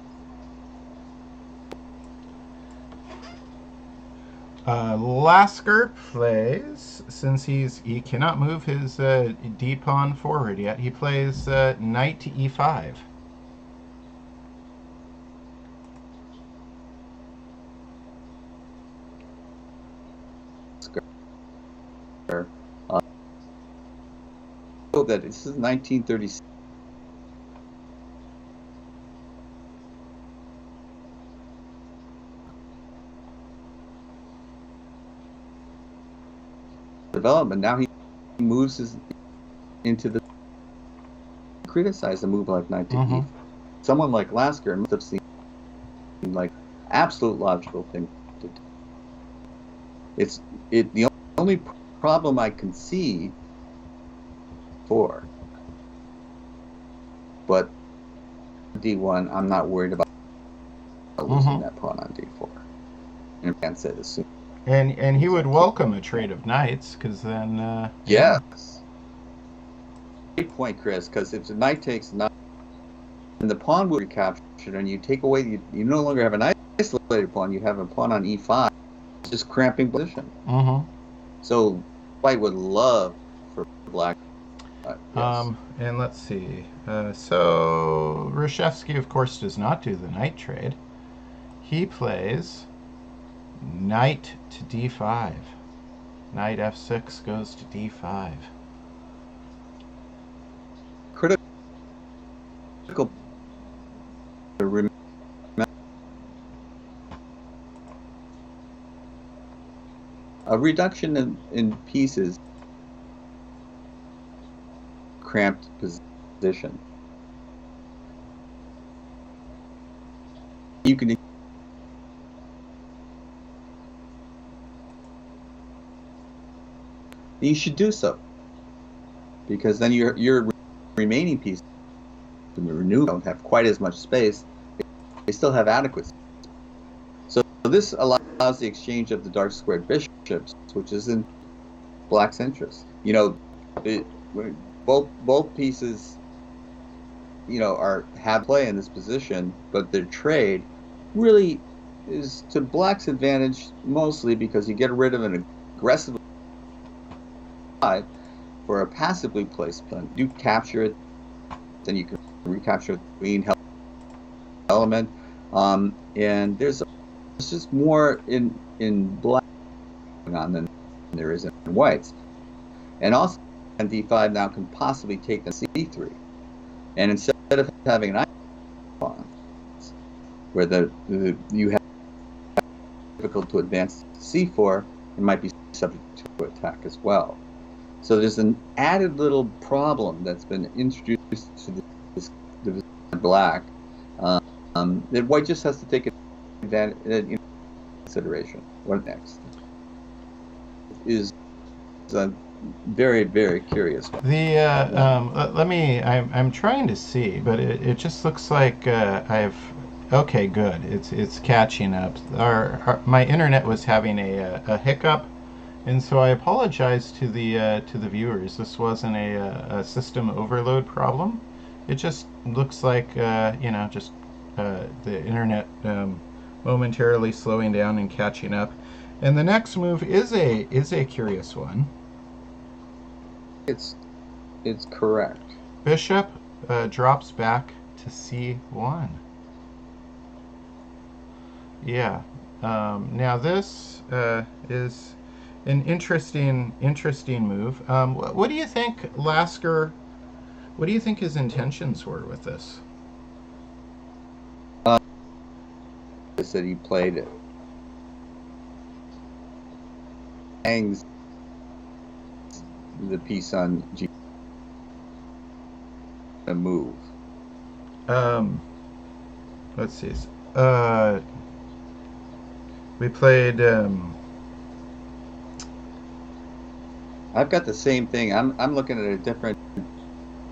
Lasker plays, since he cannot move his d pawn forward yet. He plays knight to e5. That this is 1936. Development. Now he moves into the criticize a move like knight to e5. Someone like Lasker must have seen like absolute logical thing to do. The only problem I can see for, but d1, I'm not worried about losing that pawn on d4. And advance it as soon. And he would welcome a trade of knights, because then yes. Great point, Chris, because if the knight takes knight, then the pawn will be captured, and you take away, you no longer have an isolated pawn, you have a pawn on e5, just cramping position. So white would love for black. Yes. And let's see. So Reshevsky, of course, does not do the knight trade. He plays knight to d5. Knight f6 goes to d5. Critical A reduction in pieces, cramped position. You should do so, because then your remaining pieces in the renew don't have quite as much space. They still have adequate. So this allows the exchange of the dark squared bishops, which is in black's interest. Both pieces, have play in this position, but their trade really is to black's advantage, mostly because you get rid of an aggressive for a passively placed pawn. You capture it, then you can recapture the queen element, and there's just more in black going on than there is in whites. And also, d5 now can possibly take the c3, and instead of having an pawn where you have difficult to advance c4, it might be subject to attack as well. So there's an added little problem that's been introduced to this black that white just has to take advantage in consideration. What next is a very, very curious one. Let me. I'm trying to see, but it just looks like I've. Okay, good. It's catching up. My internet was having a hiccup. And so I apologize to the viewers. This wasn't a system overload problem. It just looks like the internet momentarily slowing down and catching up. And the next move is a curious one. It's correct. Bishop drops back to c1. Yeah. Now this is an interesting move. What do you think, Lasker? What do you think his intentions were with this? That he played it. Hangs the piece on G. A move. Let's see. We played. I've got the same thing. I'm looking at a different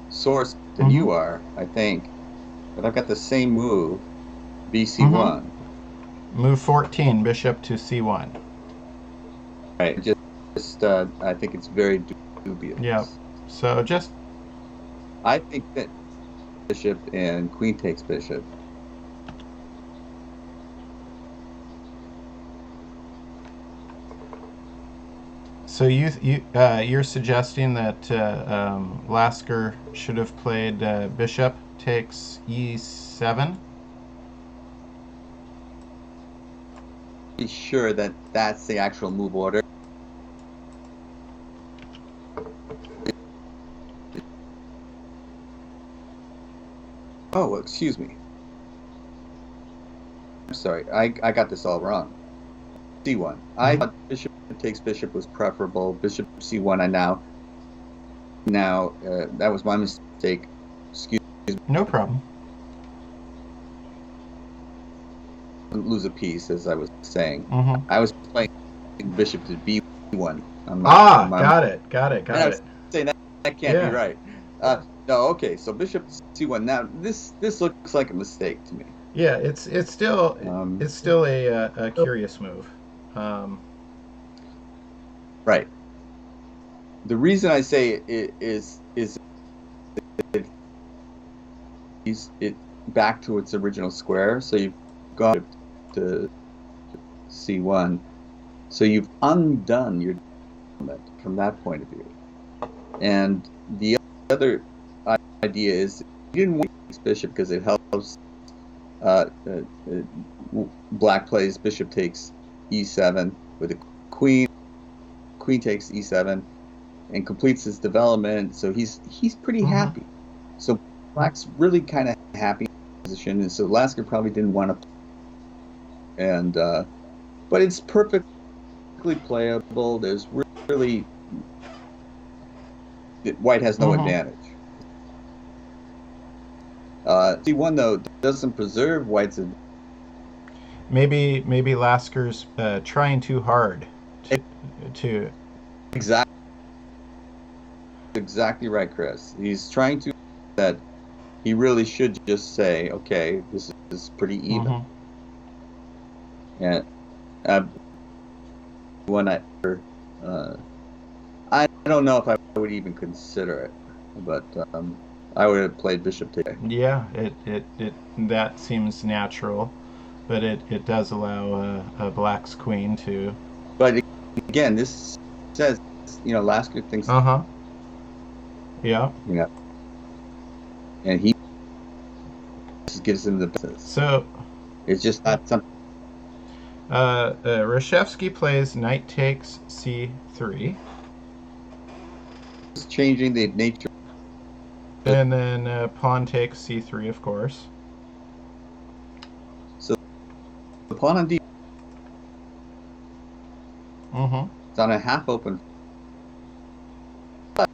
source than you are, I think. But I've got the same move, BC1. Move 14, bishop to c1. Right. Just I think it's very dubious. Yeah. So I think that bishop and queen takes bishop. So you're suggesting that Lasker should have played bishop takes e7? Be sure that that's the actual move order. Oh, excuse me. I'm sorry. I got this all wrong. C1. I thought bishop takes bishop was preferable. Bishop c1. Now that was my mistake. Excuse me. No problem. Lose a piece, as I was saying. I was playing bishop to b1. Got it. I was saying that can't be right. No, okay. So bishop c1. Now this looks like a mistake to me. Yeah, it's still a curious move. Right. The reason I say it is it back to its original square. So you've gone to c1. So you've undone your development from that point of view. And the other idea is you didn't want this bishop because it helps. Black plays bishop takes e7 with a queen. Queen takes e7 and completes his development. So he's pretty happy. So black's really kind of happy in position, and so Lasker probably didn't want to. And but it's perfectly perfectly playable. There's really white has no Mm-hmm. advantage. C1 though doesn't preserve white's advantage. Maybe Lasker's trying too hard to. Exactly, exactly right, Chris. He's trying to that he really should just say, okay, this is pretty even. Mm-hmm. And uh, when uh, I don't know if I would even consider it, but I would have played bishop today. Yeah, it that seems natural, but it does allow Black's queen to. But again, this says, Lasker thinks, Uh-huh. Yeah. you know, and he just gives him the business. So It's just not something. Reshevsky plays knight takes c3, It's changing the nature. and then pawn takes c3, of course. So the pawn on D Mm-hmm. is on a half open. But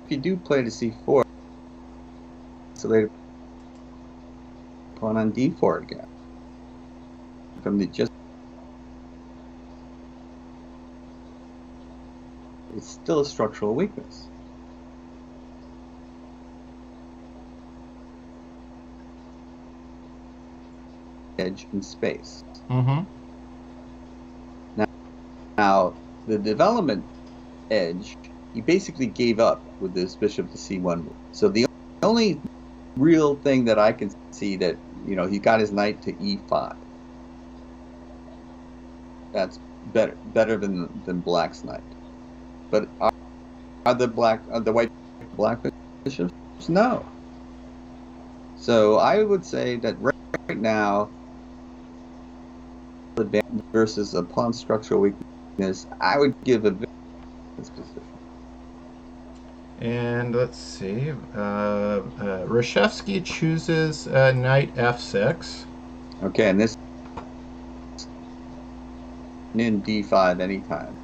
if you do play to C4, so later pawn on D4 again. From the just, it's still a structural weakness. Edge in space. Mm-hmm. Now, the development edge, he basically gave up with this bishop to C1 move. So the only real thing that I can see that, he got his knight to E5. That's better than Black's knight. But are the white black bishops? No. So I would say that right now, versus a pawn structural weakness, I would give a this position. And let's see. Reshevsky chooses knight f6. Okay, and this in D5 anytime.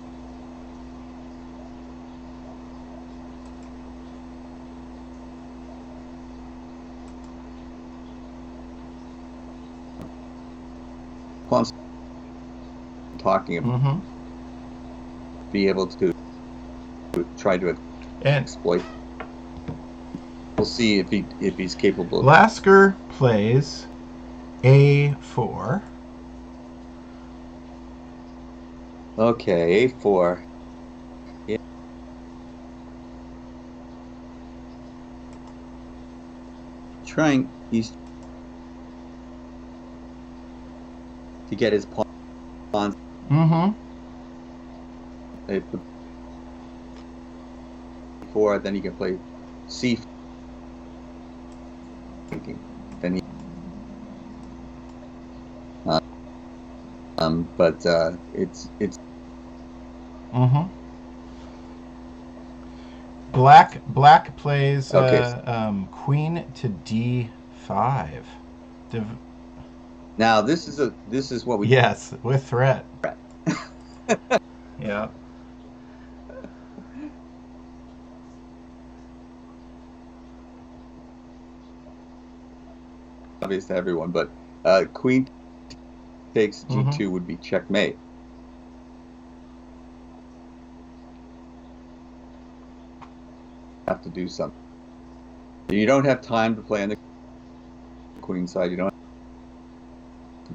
Pawns talking about Mm-hmm. be able to try to And exploit. We'll see if he's capable. Lasker plays a4. Okay, A4. Yeah. He's to get his pawns. Mm-hmm. A4, then he can play C4. Then he, but it's Mm-hmm. Black plays okay. Queen to d5. Now this is what we Yes, with threat. Yeah. obvious to everyone, but Queen takes G2 would be checkmate. Have to do something. You don't have time to play on the queen side. You don't.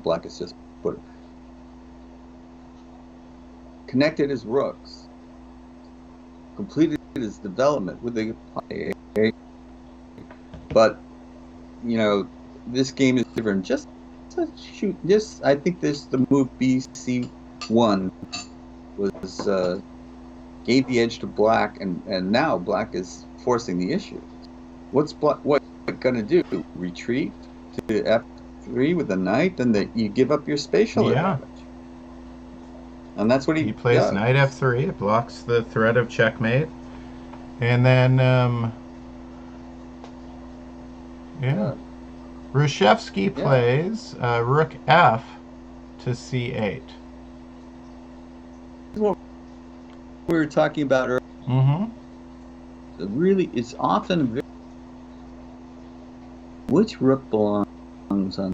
Black is just put connected his rooks. Completed his development with the. But this game is different. Just to shoot. I think the move BC1 was gave the edge to Black, and now Black is forcing the issue. What's Black gonna do? Retreat to F3 with the knight, and you give up your spatial advantage. And that's what he plays. does. Knight F3. It blocks the threat of checkmate, and then Reshevsky plays Rook F to C8. what we were talking about earlier. Mm-hmm. Really, it's often which rook belongs on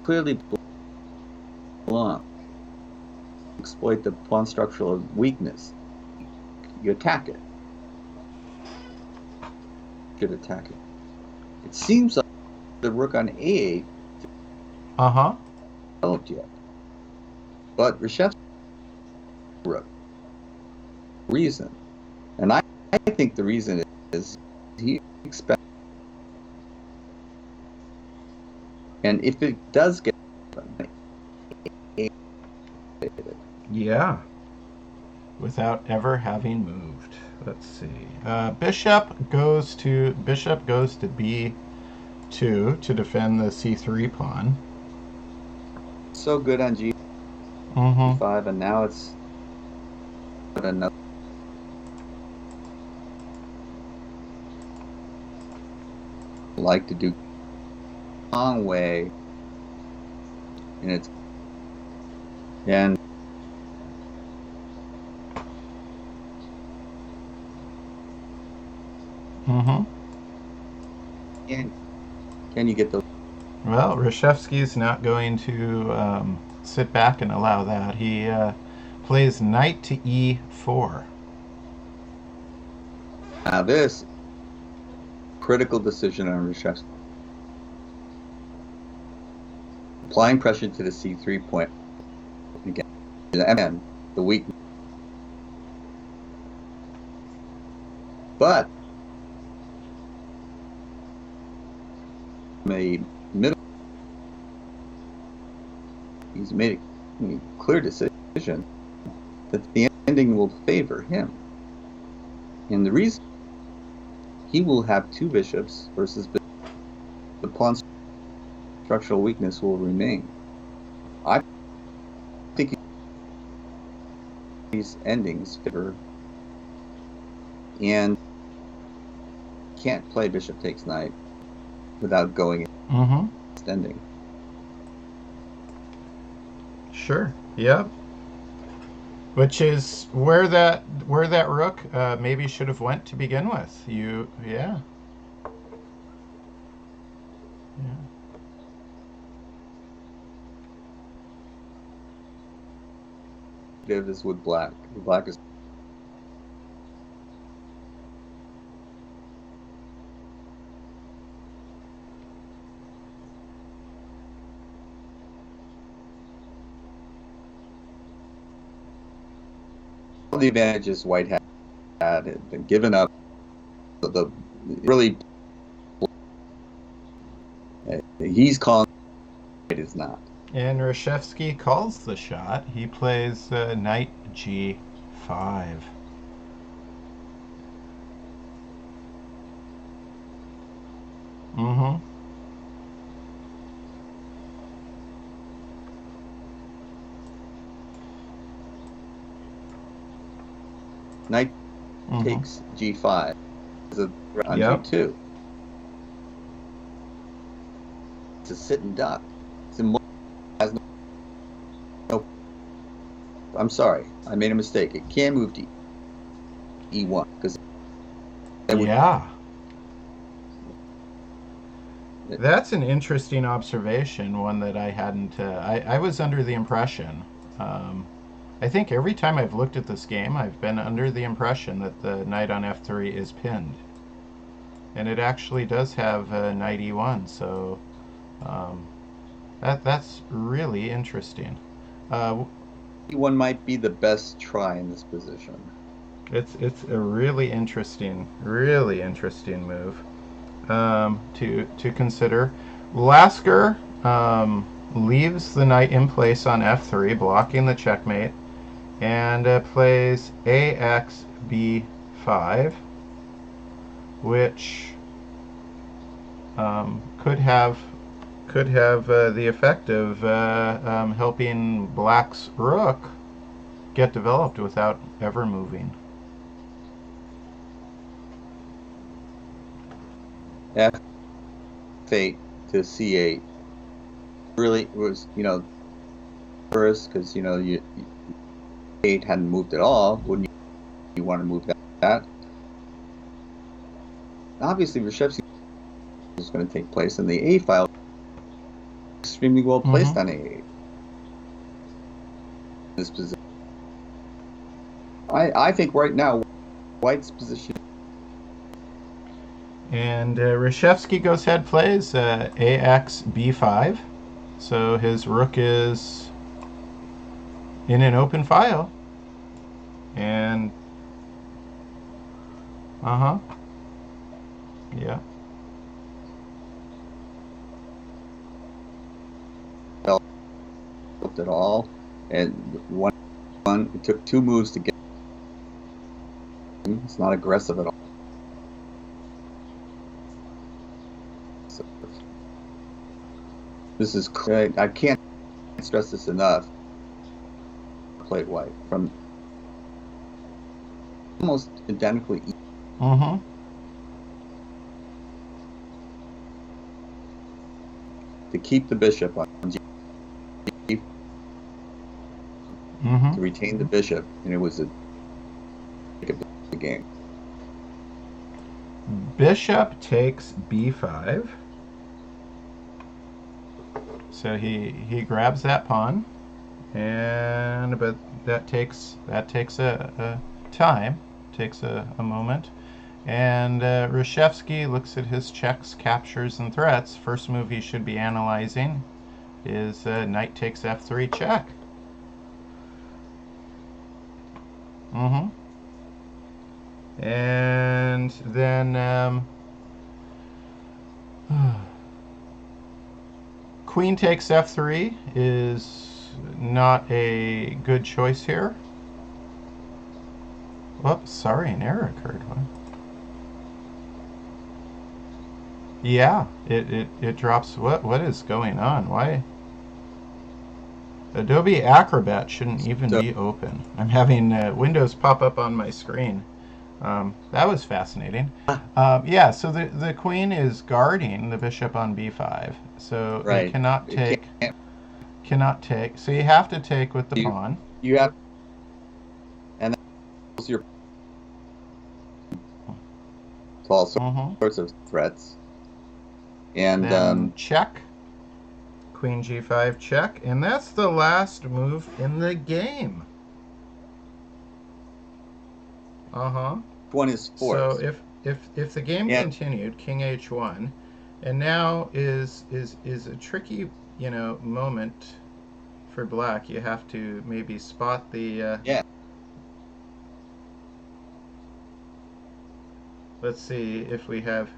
clearly belong. Exploit the pawn structural weakness. You attack it. Should attack it. It seems like the rook on a8 Uh-huh. developed yet, but Reshev's rook reason, and I think the reason is he expects, and if it does get Yeah. Without ever having moved. Let's see. Bishop goes to b2 to defend the c3 pawn. so good on Mm-hmm. g5, and now it's another. Like to do long way, and it's and Mm-hmm. can you get the Well, Reshevsky's not going to sit back and allow that. He plays knight to e4. now this critical decision on Reshevsky, applying pressure to the c3 point again, and the weak, but a middle, he's made a clear decision that the ending will favor him, and the reason he will have two bishops versus the pawn structural weakness will remain. I think these endings favor, and can't play bishop takes knight without going Mm-hmm. extending. Sure. Yep. Which is where that rook maybe should have went to begin with. Yeah. Yeah. Is with black. Black is all the advantages white had been given up. The really he's calling it is not. And Reshevsky calls the shot. He plays knight g5. Mm-hmm. Knight Mm-hmm. takes g5 on Yep. g2. It's a sit and duck. Has no, I'm sorry, I made a mistake. It can move to e1 because Yeah. That's an interesting observation, one that I hadn't. I was under the impression. I think every time I've looked at this game, I've been under the impression that the knight on f3 is pinned. And it actually does have knight e1, so that's really interesting. e1 might be the best try in this position. It's a really interesting move to consider. Lasker leaves the knight in place on f3, blocking the checkmate, and plays ax b5, which could have the effect of helping Black's rook get developed without ever moving. F8 to c8 really was, first because you A8 hadn't moved at all, wouldn't you want to move that? Obviously, Reshevsky was going to take place, and the A file was extremely well placed on A8. This position. I think right now, White's position. And Reshevsky goes ahead, plays AX B5. So his rook is in an open file. And, yeah. At all, and one it took 2 moves to get. It's not aggressive at all. So, this is I can't stress this enough. Played White from almost identically. To keep the bishop on G. To retain the bishop, and it was a game. Bishop takes B5. So he grabs that pawn, and but that takes a time, takes a moment. And Reshevsky looks at his checks, captures, and threats. First move he should be analyzing is knight takes F3 check. And then queen takes F3 is not a good choice here. Whoops, sorry, an error occurred. Yeah, it drops. What is going on? Why? Adobe Acrobat shouldn't even be open. I'm having windows pop up on my screen. That was fascinating. Yeah, so the queen is guarding the bishop on b5, so Right. it cannot take. Can't. Cannot take. So you have to take with the pawn. You have, and that's your all sorts of threats. And then check. Queen g5 check, and that's the last move in the game. one is forced. So if the game continued, king h1, and now is a tricky moment for black. You have to maybe spot the Let's see if we have.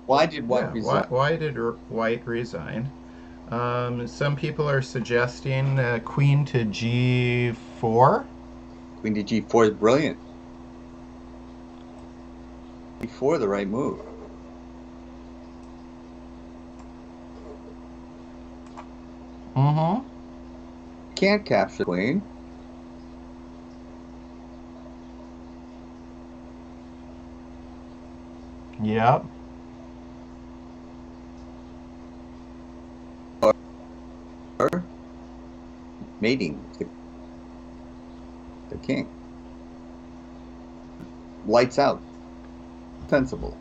Why did White resign? Why did White resign? Some people are suggesting queen to g4. Queen to g4 is brilliant. Before the right move. Can't capture queen. Yep. Or mating the king. Lights out. Defensible.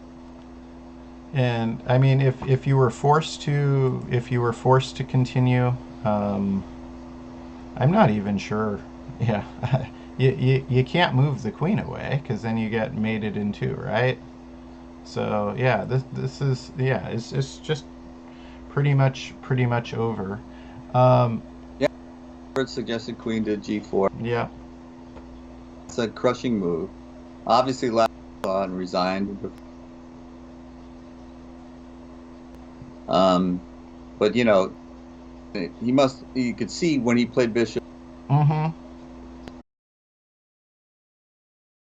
And I mean, if you were forced to continue, I'm not even sure. Yeah, you can't move the queen away because then you get mated in two, right? So yeah, this is it's just pretty much over. Suggested queen to g4. Yeah, it's a crushing move. Obviously, last and resigned. But you could see when he played bishop.